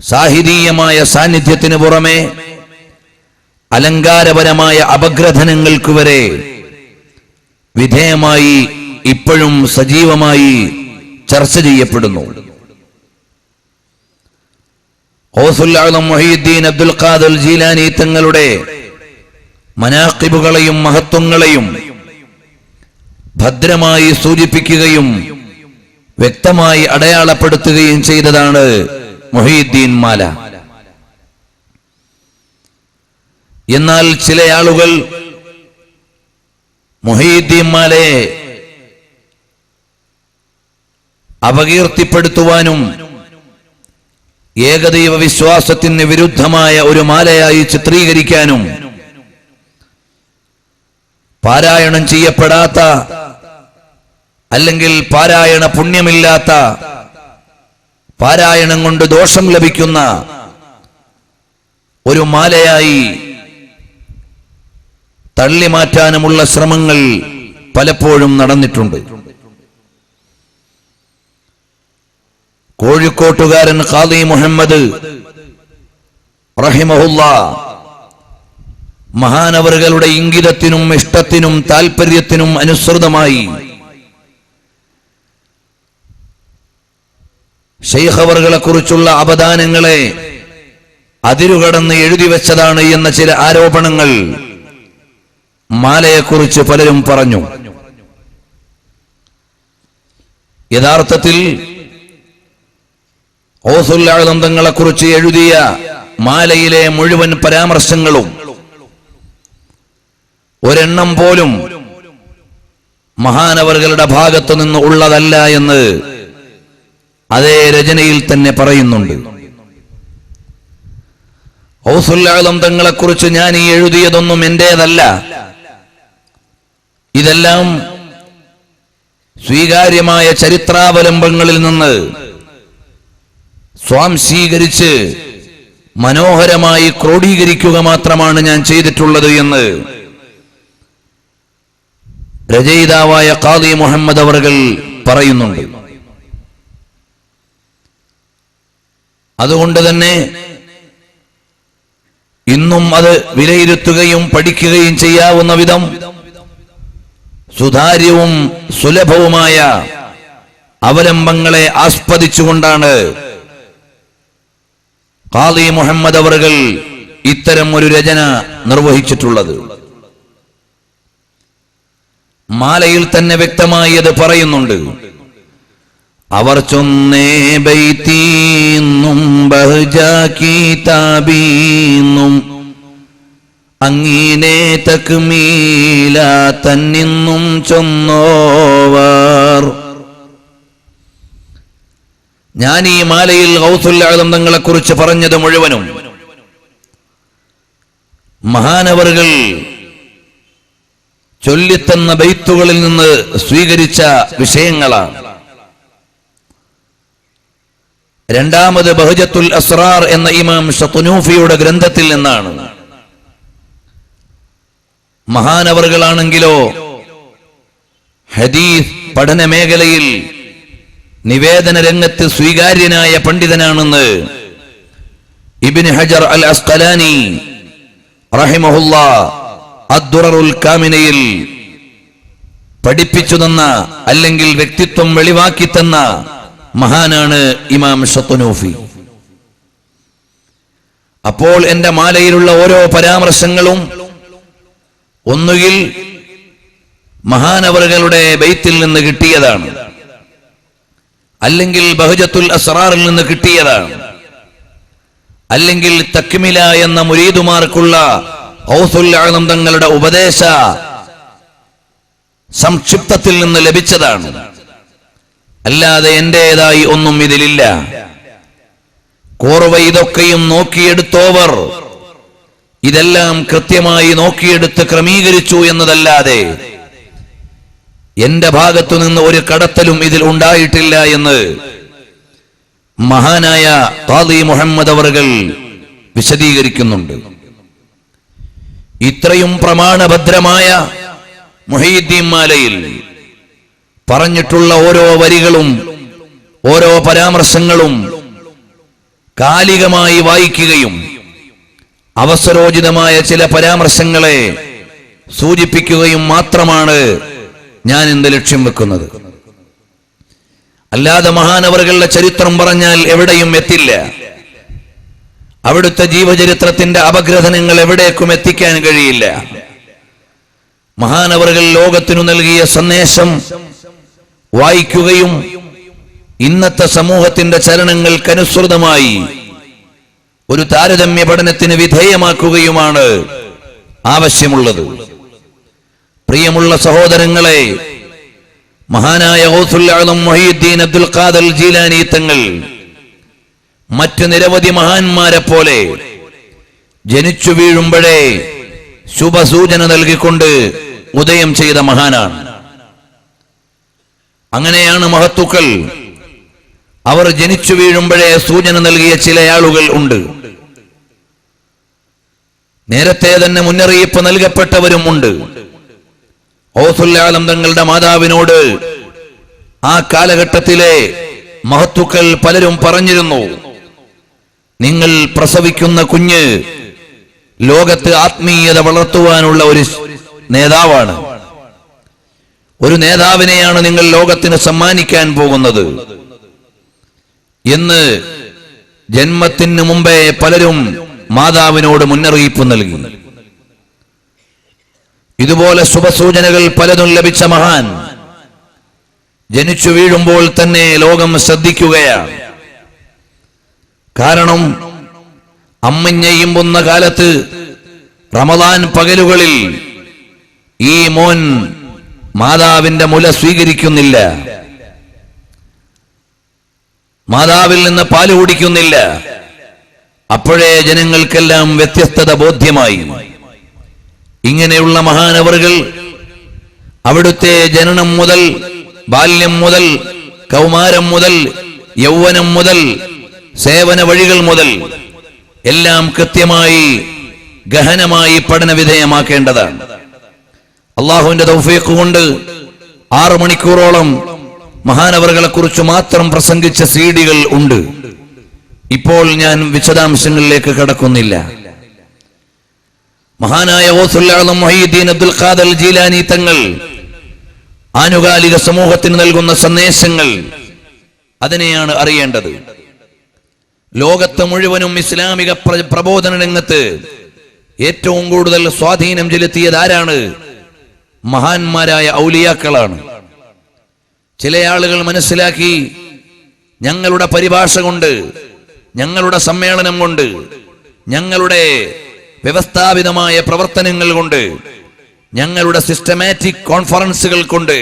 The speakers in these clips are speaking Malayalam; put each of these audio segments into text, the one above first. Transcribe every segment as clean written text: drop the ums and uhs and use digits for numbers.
സാഹിതീയമായ സാന്നിധ്യത്തിന് പുറമെ അലങ്കാരപരമായ അപഗ്രഥനങ്ങൾക്ക് വരെ വിധേയമായി ഇപ്പോഴും സജീവമായി ചർച്ച ചെയ്യപ്പെടുന്നു. ഗൗസുൽ ആലം മുഹയ്യിദ്ദീൻ അബ്ദുൽ ഖാദിർ ജീലാനി തങ്ങളുടെ മനാഖിബുകളെയും മഹത്വങ്ങളെയും ഭദ്രമായി സൂചിപ്പിക്കുകയും വ്യക്തമായി അടയാളപ്പെടുത്തുകയും ചെയ്തതാണ് മുഹയ്യിദ്ദീൻ മാല. എന്നാൽ ചില ആളുകൾ മുഹയ്യിദ്ദീൻ മാലയെ അപകീർത്തിപ്പെടുത്തുവാനും ഏകദൈവ വിശ്വാസത്തിന് വിരുദ്ധമായ ഒരു മാലയായി ചിത്രീകരിക്കാനും പാരായണം ചെയ്യപ്പെടാത്ത അല്ലെങ്കിൽ പാരായണ പുണ്യമില്ലാത്ത, പാരായണം കൊണ്ട് ദോഷം ലഭിക്കുന്ന ഒരു മാലയായി തള്ളിമാറ്റാനുമുള്ള ശ്രമങ്ങൾ പലപ്പോഴും നടന്നിട്ടുണ്ട്. കോഴിക്കോട്ടുകാരൻ ഖാദി മുഹമ്മദ് റഹിമഹുല്ലാഹ് മഹാനവറുകളുടെ ഇംഗിതത്തിനും ഇഷ്ടത്തിനും താൽപര്യത്തിനും അനുസൃതമായി ശൈഖ് അവറുകളെ കുറിച്ചുള്ള അപദാനങ്ങളെ അതിരുകടന്ന് എഴുതി വെച്ചതാണ് എന്ന ചില ആരോപണങ്ങൾ മാലയെക്കുറിച്ച് പലരും പറഞ്ഞു. യഥാർത്ഥത്തിൽ ഗൗസുൽ ആലം തങ്ങളെ കുറിച്ച് എഴുതിയ മാലയിലെ മുഴുവൻ പരാമർശങ്ങളും ഒരെണ്ണം പോലും മഹാനവറുകളുടെ ഭാഗത്തു നിന്ന് ഉള്ളതല്ല എന്ന് അതേ രചനയിൽ തന്നെ പറയുന്നുണ്ട്. ഗൗസുൽ ആലം തങ്ങളെ കുറിച്ച് ഞാൻ ഈ എഴുതിയതൊന്നും എന്റേതല്ല, ഇതെല്ലാം സ്വീകാര്യമായ ചരിത്രാവലംബങ്ങളിൽ നിന്ന് സ്വാംശീകരിച്ച് മനോഹരമായി ക്രോഡീകരിക്കുക മാത്രമാണ് ഞാൻ ചെയ്തിട്ടുള്ളത് എന്ന് രചയിതാവായ ഖാദി മുഹമ്മദ് അവറുകൾ പറയുന്നുണ്ട്. അതുകൊണ്ട് തന്നെ ഇന്നും അത് വിലയിരുത്തുകയും പഠിക്കുകയും ചെയ്യാവുന്ന വിധം സുതാര്യവും സുലഭവുമായ അവലംബങ്ങളെ ആസ്പദിച്ചുകൊണ്ടാണ് ഖാദി മുഹമ്മദ് അവറുകൾ ഇത്തരം ഒരു രചന നിർവഹിച്ചിട്ടുള്ളത്. മാലയിൽ തന്നെ വ്യക്തമായി അത് പറയുന്നുണ്ട്. അവർ ചൊന്നേ ബൈത്തീന്നും ബഹ്ജ കിതാബീന്നും അങ്ങീനെ തക്മീല തന്നിന്നും ചൊന്നോവർ. ഞാൻ ഈ മാലയിൽ ഗൗസുൽ ആലം തങ്ങളെ കുറിച്ച് പറഞ്ഞത് മുഴുവനും മഹാനവറുകൾ ചൊല്ലിത്തന്ന ബൈത്തുകളിൽ നിന്ന് സ്വീകരിച്ച വിഷയങ്ങളാണ്. രണ്ടാമത് ബഹജത്തുൽ അസ്റാർ എന്ന ഇമാം ശത്നൂഫിയുടെ ഗ്രന്ഥത്തിൽ നിന്നാണ്. മഹാനവറുകളാണെങ്കിലോ ഹദീസ് പഠന മേഖലയിൽ നിവേദന രംഗത്ത് സ്വീകാര്യനായ പണ്ഡിതനാണെന്ന് ഇബ്നു ഹജർ അൽ അസ്ഖലാനി റഹിമഹുല്ലാഹ് അദ്ദുററുൽ കാമിനയിൽ പഠിപ്പിച്ചു തന്ന അല്ലെങ്കിൽ വ്യക്തിത്വം വെളിവാക്കി തന്ന മഹാനാണ് ഇമാം ശത്നൂഫി. അപ്പോൾ എന്റെ മാലയിലുള്ള ഓരോ പരാമർശങ്ങളും ഒന്നുകിൽ മഹാനവറുകളുടെ ബൈത്തിൽ നിന്ന് കിട്ടിയതാണ്, അല്ലെങ്കിൽ ബഹജത്തുൽ അസ്റാറിൽ നിന്ന് കിട്ടിയതാണ്, അല്ലെങ്കിൽ തക്മില എന്ന മുരീദുമാർക്കുള്ള ഗൗസുൽ ആലം തങ്ങളുടെ ഉപദേശ സംക്ഷിപ്തത്തിൽ നിന്ന് ലഭിച്ചതാണ്. അല്ലാതെ എന്റേതായി ഒന്നും ഇതിലില്ല. കോർവ ഇതൊക്കെയും നോക്കിയെടുത്തോവർ ഇതെല്ലാം കൃത്യമായി നോക്കിയെടുത്ത് ക്രമീകരിച്ചു എന്നതല്ലാതെ എന്റെ ഭാഗത്തു നിന്ന് ഒരു കടത്തലും ഇതിൽ ഉണ്ടായിട്ടില്ല എന്ന് മഹാനായ ഖാദി മുഹമ്മദ് അവറുകൾ വിശദീകരിക്കുന്നുണ്ട്. ഇത്രയും പ്രമാണഭദ്രമായ മുഹയ്യിദ്ദീൻ മാലയിൽ പറഞ്ഞിട്ടുള്ള ഓരോ വരികളും ഓരോ പരാമർശങ്ങളും കാലികമായി വായിക്കുകയും അവസരോചിതമായ ചില പരാമർശങ്ങളെ സൂചിപ്പിക്കുകയും മാത്രമാണ് ഞാൻ ഇന്ന് ലക്ഷ്യം വെക്കുന്നത്. അല്ലാതെ മഹാനവറുകളുടെ ചരിത്രം പറഞ്ഞാൽ എവിടെയും എത്തില്ല. അവിടുത്തെ ജീവചരിത്രത്തിന്റെ അപഗ്രഥനങ്ങൾ എവിടേക്കും എത്തിക്കാൻ കഴിയില്ല. മഹാനവറുകൾ ലോകത്തിനു നൽകിയ സന്ദേശം വായിക്കുകയും ഇന്നത്തെ സമൂഹത്തിന്റെ ചലനങ്ങൾക്കനുസൃതമായി ഒരു താരതമ്യ പഠനത്തിന് വിധേയമാക്കുകയുമാണ് ആവശ്യമുള്ളത്. പ്രിയമുള്ള സഹോദരങ്ങളെ, മഹാനായ ഗൗസുൽ ആലം മുഹയ്യിദ്ദീൻ അബ്ദുൽ ഖാദിർ ജീലാനി തങ്ങൾ മറ്റ് നിരവധി മഹാന്മാരെ പോലെ ജനിച്ചു വീഴുമ്പോഴേ ശുഭസൂചന നൽകിക്കൊണ്ട് ഉദയം ചെയ്ത മഹാനാണ്. അങ്ങനെയാണ് മഹത്തുക്കൾ. അവർ ജനിച്ചു വീഴുമ്പോഴേ സൂചന നൽകിയ ചില ആളുകൾ ഉണ്ട്. നേരത്തെ തന്നെ മുന്നറിയിപ്പ് നൽകപ്പെട്ടവരും ഉണ്ട്. ഗൗസുൽ ആലം തങ്ങളുടെ മാതാവിനോട് ആ കാലഘട്ടത്തിലെ മഹത്തുക്കൾ പലരും പറഞ്ഞിരുന്നു, നിങ്ങൾ പ്രസവിക്കുന്ന കുഞ്ഞ് ലോകത്ത് ആത്മീയത വളർത്തുവാനുള്ള ഒരു നേതാവാണ്. ഒരു നേതാവിനെയാണ് നിങ്ങൾ ലോകത്തിന് സമ്മാനിക്കാൻ പോകുന്നത് എന്ന് ജന്മത്തിന് മുമ്പേ പലരും മാതാവിനോട് മുന്നറിയിപ്പ് നൽകി. ഇതുപോലെ ശുഭസൂചനകൾ പലതും ലഭിച്ച മഹാൻ ജനിച്ചു വീഴുമ്പോൾ തന്നെ ലോകം ശ്രദ്ധിക്കുകയാണ്. കാരണം അമ്മഞ്ഞെയ്യുമ്പുന്ന കാലത്ത് റമദാൻ പകലുകളിൽ ഈ മോൻ മാതാവിന്റെ മുല സ്വീകരിക്കുന്നില്ല, മാതാവിൽ നിന്ന് പാല് കുടിക്കുന്നില്ല. അപ്പോഴേ ജനങ്ങൾക്കെല്ലാം വ്യത്യസ്തത ബോധ്യമായി. ഇങ്ങനെയുള്ള മഹാനവറുകൾ അവിടുത്തെ ജനനം മുതൽ, ബാല്യം മുതൽ, കൗമാരം മുതൽ, യൗവനം മുതൽ, സേവന വഴികൾ മുതൽ എല്ലാം കൃത്യമായി ഗഹനമായി പഠന വിധേയമാക്കേണ്ടതാണ്. അള്ളാഹുവിന്റെ തൗഫീഖ് കൊണ്ട് 6 മണിക്കൂറോളം മഹാനവറുകളെ കുറിച്ച് മാത്രം പ്രസംഗിച്ച സീഡികൾ ഉണ്ട്. ഇപ്പോൾ ഞാൻ വിശദാംശങ്ങളിലേക്ക് കടക്കുന്നില്ല. മഹാനായ ഗൗസുൽ ആലം മുഹയ്യിദ്ദീൻ അബ്ദുൽ ഖാദിർ ജീലാനി തങ്ങൾ ആനുകാലിക സമൂഹത്തിന് നൽകുന്ന സന്ദേശങ്ങൾ, അതിനെയാണ് അറിയേണ്ടത്. ലോകത്ത് മുഴുവനും ഇസ്ലാമിക പ്രബോധന രംഗത്ത് ഏറ്റവും കൂടുതൽ സ്വാധീനം ചെലുത്തിയത് ആരാണ്? മഹാന്മാരായ ഔലിയാക്കളാണ്. ചില ആളുകൾ മനസ്സിലാക്കി, ഞങ്ങളുടെ പരിഭാഷ കൊണ്ട്, ഞങ്ങളുടെ സമ്മേളനം കൊണ്ട്, ഞങ്ങളുടെ വ്യവസ്ഥാപിതമായ പ്രവർത്തനങ്ങൾ കൊണ്ട്, ഞങ്ങളുടെ സിസ്റ്റമാറ്റിക് കോൺഫറൻസുകൾ കൊണ്ട്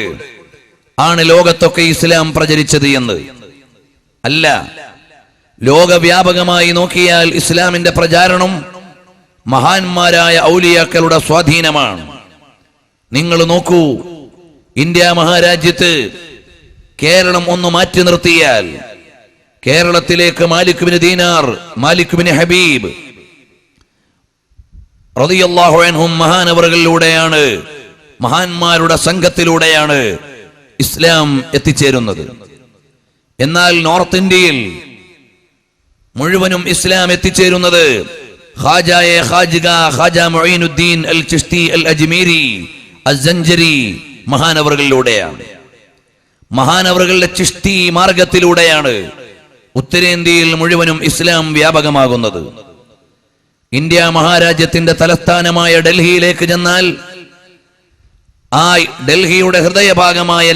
ആണ് ലോകത്തൊക്കെ ഇസ്ലാം പ്രചരിച്ചത് എന്ന്. അല്ല, ലോകവ്യാപകമായി നോക്കിയാൽ ഇസ്ലാമിന്റെ പ്രചാരണം മഹാന്മാരായ ഔലിയാക്കളുടെ സ്വാധീനമാണ്. നിങ്ങൾ നോക്കൂ, ഇന്ത്യ മഹാരാജ്യത്ത് കേരളം ഒന്ന് മാറ്റി നിർത്തിയാൽ കേരളത്തിലേക്ക് Malik bin Dinar, Malik bin Habib റളിയല്ലാഹു അൻഹും മഹാനവറുകളിലൂടെയാണ്, മഹാന്മാരുടെ സംഘത്തിലൂടെയാണ് ഇസ്ലാം എത്തിച്ചേരുന്നത്. എന്നാൽ നോർത്ത് ഇന്ത്യയിൽ മുഴുവനും ഇസ്ലാം എത്തിച്ചേരുന്നത് ഖാജ മുഈനുദ്ദീൻ അൽ ചിശ്തി അൽ അജ്മീരി അസ്സഞ്ചരി മഹാനവറുകളിലൂടെയാണ്. മഹാനവറുകളുടെ ചിശ്തി മാർഗത്തിലൂടെയാണ് ഉത്തരേന്ത്യയിൽ മുഴുവനും ഇസ്ലാം വ്യാപകമാകുന്നത്. ഇന്ത്യ മഹാരാജ്യത്തിന്റെ തലസ്ഥാനമായ ഡൽഹിയിലേക്ക് ചെന്നാൽ ആ ഡൽഹിയുടെ ഹൃദയഭാഗമായ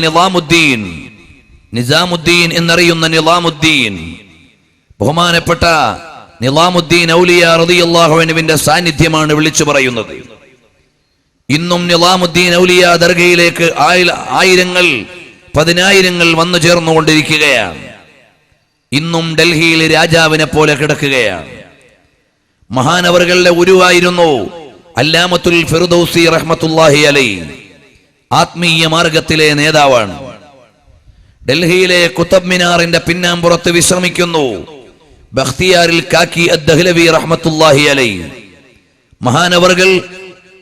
നിസാമുദ്ദീൻ എന്നറിയുന്ന നിസാമുദ്ദീൻ, ബഹുമാനപ്പെട്ട നിസാമുദ്ദീൻ ഔലിയ റളിയല്ലാഹു അൻഹുവിന്റെ സാന്നിധ്യമാണ് വിളിച്ചു പറയുന്നത്. ഇന്നും നിസാമുദ്ദീൻ ഔലിയ ദർഗയിലേക്ക് ആയിരങ്ങൾ, പതിനായിരങ്ങൾ വന്നു ചേർന്നുകൊണ്ടിരിക്കുകയാണ്. ഇന്നും ഡൽഹിയിൽ രാജാവിനെ പോലെ കിടക്കുകയാണ്. മഹാനവറുകളുടെ ഉരുവായിരുന്നു അല്ലാമത്തുൽ ഫിർദൗസി റഹ്മത്തുള്ളാഹി അലൈഹി. ആത്മീയ മാർഗത്തിലെ നേതാവാണ്. ഡൽഹിയിലെ കുത്തബ് മിനാറിന്റെ പിന്നാമ്പുറത്ത് വിശ്രമിക്കുന്നു ബഖ്തിയാരിൽ കാക്കി അദ്ദഹ്ലവി റഹ്മത്തുള്ളാഹി അലൈഹി. മഹാനവറുകൾ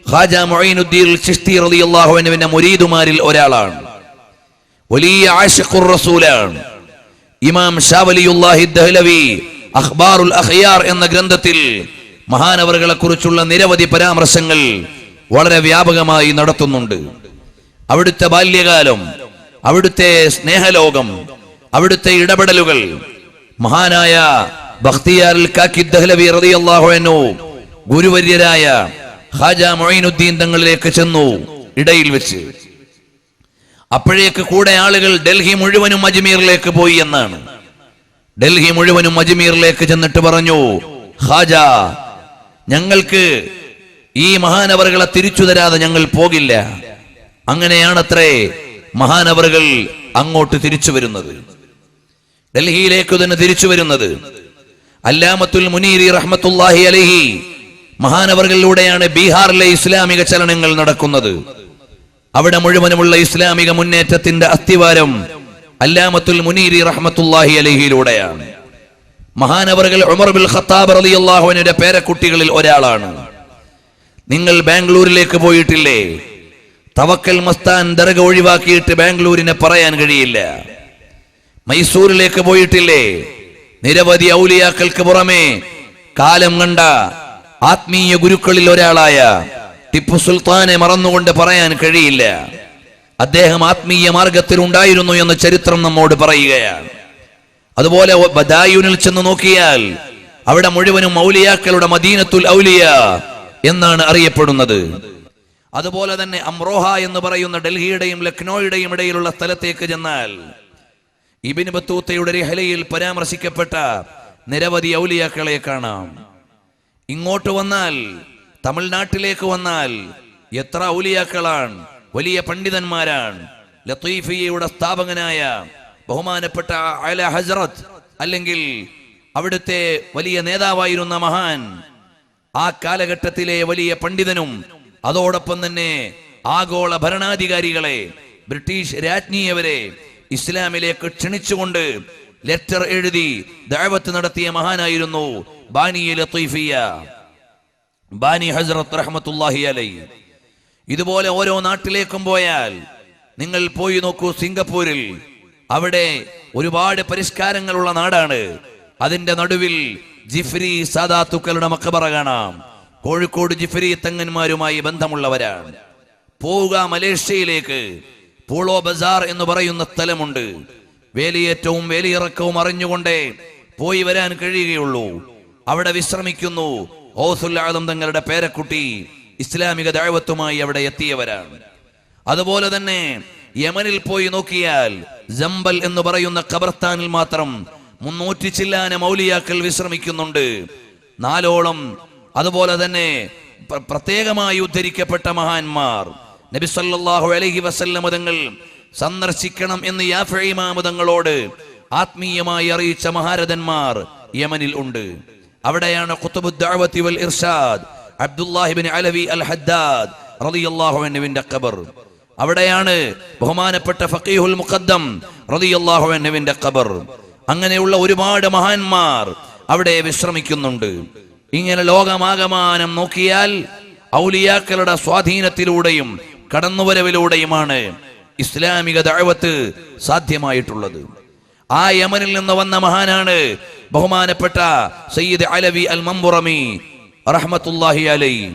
ഖാജ മുഈനുദ്ദീൻ ചിശ്തി റളിയല്ലാഹു അൻഹുവിന്റെ മുരീദുമാരിൽ ഒരാളാണ്. വലിയ ആശിഖുർ റസൂലാണ്. ഇമാം ഷാ വലിയുല്ലാഹി ദഹ്ലവി അഖ്ബാറുൽ അഖ്യാർ എന്ന ഗ്രന്ഥത്തിൽ മഹാനവറുകളെ കുറിച്ചുള്ള നിരവധി പരാമർശങ്ങൾ വളരെ വ്യാപകമായി നടത്തുന്നുണ്ട്. അവിടുത്തെ ബാല്യകാലം, അവിടുത്തെ സ്നേഹലോകം, അവിടുത്തെ ഇടപെടലുകൾ മഹാനായ ബഖ്തിയാർ കാക്കി ദഹ്ലവി റളിയല്ലാഹു അൻഹു ഗുരുവര്യരായ ഖാജ മുഈനുദ്ദീൻ തങ്ങളിലേക്ക് ചെന്നു ഇടയിൽ വെച്ച്. അപ്പോഴേക്ക് കൂടെ ആളുകൾ ഡൽഹി മുഴുവനും അജ്മീറിലേക്ക് പോയി എന്നാണ്. ഡൽഹി മുഴുവനും അജ്മീറിലേക്ക് ചെന്നിട്ട് പറഞ്ഞു, ഖാജ, ഞങ്ങൾക്ക് ഈ മഹാനവറുകളെ തിരിച്ചു തരാതെ ഞങ്ങൾ പോകില്ല. അങ്ങനെയാണത്രേ മഹാനവറുകൾ അങ്ങോട്ട് തിരിച്ചു വരുന്നത്, ഡൽഹിയിലേക്ക് തന്നെ തിരിച്ചു വരുന്നത്. അല്ലാമത്തുൽ മുനീരി റഹ്മത്തുള്ളാഹി അലൈഹി മഹാനവറുകളിലൂടെയാണ് ബീഹാറിലെ ഇസ്ലാമിക ചലനങ്ങൾ നടക്കുന്നത്. അവിടെ മുഴുവനുമുള്ള ഇസ്ലാമിക മുന്നേറ്റത്തിന്റെ അസ്ഥിവാരം അല്ലാമത്തുൽ മുനീരി റഹ്മത്തുള്ളാഹി അലൈഹിയിലൂടെയാണ്. മഹാനവറുകൾ ഉമർ ബിൻ ഖത്താബ് റളിയല്ലാഹു അൻഹുവിന്റെ പേരക്കുട്ടികളിൽ ഒരാളാണ്. നിങ്ങൾ ബാംഗ്ലൂരിലേക്ക് പോയിട്ടില്ലേ? തവക്കൽ മസ്താൻ ദർഗ ഒഴിവാക്കിയിട്ട് ബാംഗ്ലൂരിനെ പറയാൻ കഴിയില്ല. മൈസൂരിലേക്ക് പോയിട്ടില്ലേ? നിരവധി ഔലിയാക്കൾക്ക് പുറമെ കാലം കണ്ട ആത്മീയ ഗുരുക്കളിൽ ഒരാളായ ടിപ്പു സുൽത്താനെ മറന്നുകൊണ്ട് പറയാൻ കഴിയില്ല. അദ്ദേഹം ആത്മീയ മാർഗത്തിൽ ഉണ്ടായിരുന്നു എന്ന് ചരിത്രം നമ്മോട് പറയുകയാണ്. അതുപോലെ ബദായൂനിൽ ചെന്ന് നോക്കിയാൽ അവിടെ മുഴുവനും ഔലിയാക്കളുടെ മദീനത്തുൽ ഔലിയ എന്നാണ് അറിയപ്പെടുന്നത്. അതുപോലെ തന്നെ അംറോഹ എന്ന് പറയുന്ന ഡൽഹിയുടെയും ലക്നോയുടെയും ഇടയിലുള്ള സ്ഥലത്തേക്ക് ചെന്നാൽ ഇബ്നു ബത്തൂത്തയുടെ റിഹ്ലയിൽ പരാമർശിക്കപ്പെട്ട നിരവധി ഔലിയാക്കളെ കാണാം. ഇങ്ങോട്ട് വന്നാൽ, തമിഴ്നാട്ടിലേക്ക് വന്നാൽ എത്ര ഔലിയാക്കളാണ്, വലിയ പണ്ഡിതന്മാരാണ്. ലത്തീഫിയയുടെ സ്ഥാപകനായ ബഹുമാനപ്പെട്ട അല ഹസ്രത്ത്, അല്ലെങ്കിൽ അവിടുത്തെ വലിയ നേതാവായിരുന്ന മഹാൻ, ആ കാലഘട്ടത്തിലെ വലിയ പണ്ഡിതനും അതോടൊപ്പം തന്നെ ആഗോള ഭരണാധികാരികളെ, ബ്രിട്ടീഷ് രാജ്ഞിയവരെ ഇസ്ലാമിലേക്ക് ക്ഷണിച്ചുകൊണ്ട് ലെറ്റർ എഴുതി ദഅവത്ത് നടത്തിയ മഹാനായിരുന്നു ബാനി ലത്തീഫിയ, ബാനി ഹസ്രത്ത് റഹ്മത്തുള്ളാഹി അലൈഹി. ഇതുപോലെ ഓരോ നാട്ടിലേക്കും പോയാൽ, നിങ്ങൾ പോയി നോക്കൂ സിംഗപ്പൂരിൽ, അവിടെ ഒരുപാട് പരിഷ്കാരങ്ങളുള്ള നാടാണ്. അതിന്റെ നടുവിൽ ജിഫ്രി സാദാത്തുക്കളുടെ മഖബറ കാണാം. കോഴിക്കോട് ജിഫ്രി തങ്ങന്മാരുമായി ബന്ധമുള്ളവരാണ്. പോവുക മലേഷ്യയിലേക്ക്, പൂളോ ബസാർ എന്ന് പറയുന്ന സ്ഥലമുണ്ട്. വേലിയേറ്റവും വേലിയിറക്കവും അറിഞ്ഞുകൊണ്ടേ പോയി വരാൻ കഴിയുകയുള്ളൂ. അവിടെ വിശ്രമിക്കുന്നു ഔസുൽ ആദം തങ്ങളുടെ പേരക്കുട്ടി ഇസ്ലാമിക ദഅവത്തുമായി അവിടെ എത്തിയവരാണ്. അതുപോലെ തന്നെ യമനിൽ പോയി നോക്കിയാൽ ജംബൽ എന്ന് പറയുന്ന ഖബർസ്ഥാനിൽ മാത്രം 300 ചില്ലാനം ഔലിയാക്കൾ വിശ്രമിക്കുന്നുണ്ട്, 4ഓളം. അതുപോലെ തന്നെ പ്രത്യേകമായി ഉദ്ധരിക്കപ്പെട്ട മഹാന്മാർ, നബി സല്ലല്ലാഹു അലൈഹി വസല്ലം തങ്ങൾ സന്ദർശിക്കണം എന്ന് യാഫി ഇമാം തങ്ങളോട് ആത്മീയമായി അറിയിച്ച മഹാരഥന്മാർ യമനിൽ ഉണ്ട്. അവിടെയാണ് ഖുതുബുദ് ദഅവത്തി വൽ ഇർഷാദ് അബ്ദുല്ലാഹി ഇബ്നു അലവി അൽ ഹദ്ദാദ് റളിയല്ലാഹു അൻഹുവിന്റെ ഖബർ. അവിടെയാണ് ബഹുമാനപ്പെട്ട ഫഖീഹുൽ മുഖദ്ദം റളിയല്ലാഹു അൻഹുവിന്റെ ഖബർ. അങ്ങനെയുള്ള ഒരുപാട് മഹാന്മാർ അവിടെ വിശ്രമിക്കുന്നുണ്ട്. ഇങ്ങനെ ലോകമാകമാനം നോക്കിയാൽ ഔലിയാക്കളുടെ സ്വാധീനത്തിലൂടെയും കടന്നുവരവിലൂടെയുമാണ് ഇസ്ലാമിക ദഅവത്ത് സാധ്യമായിട്ടുള്ളത്. ആ യമനിൽ നിന്ന് വന്ന മഹാനാണ് ബഹുമാനപ്പെട്ട സയ്യിദ് അലവി അൽ മംബുറമി റഹ്മത്തുള്ളാഹി അലൈഹി.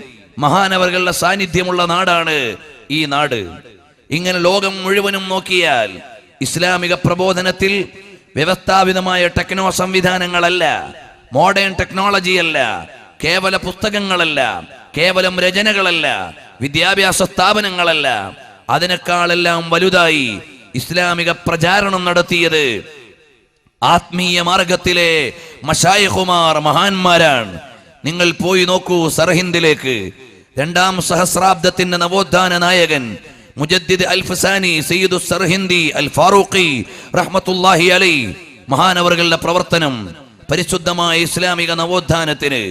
മഹാനവറുകളുടെ സാന്നിധ്യമുള്ള നാടാണ് ഈ നാട്. ഇങ്ങനെ ലോകം മുഴുവനും നോക്കിയാൽ ഇസ്ലാമിക പ്രബോധനത്തിൽ വ്യവസ്ഥാപിതമായ ടെക്നോ സംവിധാനങ്ങളല്ല, മോഡേൺ ടെക്നോളജി അല്ല, കേവല പുസ്തകങ്ങളല്ല, കേവലം രചനകളല്ല, വിദ്യാഭ്യാസ സ്ഥാപനങ്ങളല്ല, അതിനേക്കാളെല്ലാം വലുതായി ഇസ്ലാമിക പ്രചാരണം നടത്തിയത് ആത്മീയ മാർഗത്തിലെ മശായിഖുമാർ, മഹാന്മാരാണ്. നിങ്ങൾ പോയി നോക്കൂ സർഹിന്ദിലേക്ക്. 2ാം സഹസ്രാബ്ദത്തിന്റെ നവോത്ഥാന നായകൻ മുജദ്ദിദ് അൽ ഫസാനി സയ്യിദു സർഹിന്ദി അൽ ഫാറൂഖി റഹ്മത്തുള്ളാഹി അലൈഹി മഹാനവറുകളുടെ പ്രവർത്തനം പരിശുദ്ധമായ ഇസ്ലാമിക നവോത്ഥാനത്തിന്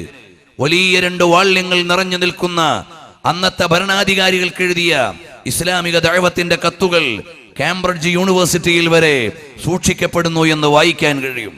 വലിയ 2 വാള്യങ്ങൾ നിറഞ്ഞു നിൽക്കുന്ന അന്നത്തെ ഭരണാധികാരികൾക്ക് എഴുതിയ ഇസ്ലാമിക ദഅവത്തിന്റെ കത്തുകൾ കാംബ്രിഡ്ജ് യൂണിവേഴ്സിറ്റിയിൽ വരെ സൂക്ഷിക്കപ്പെടുന്നു എന്ന് വായിക്കാൻ കഴിയും.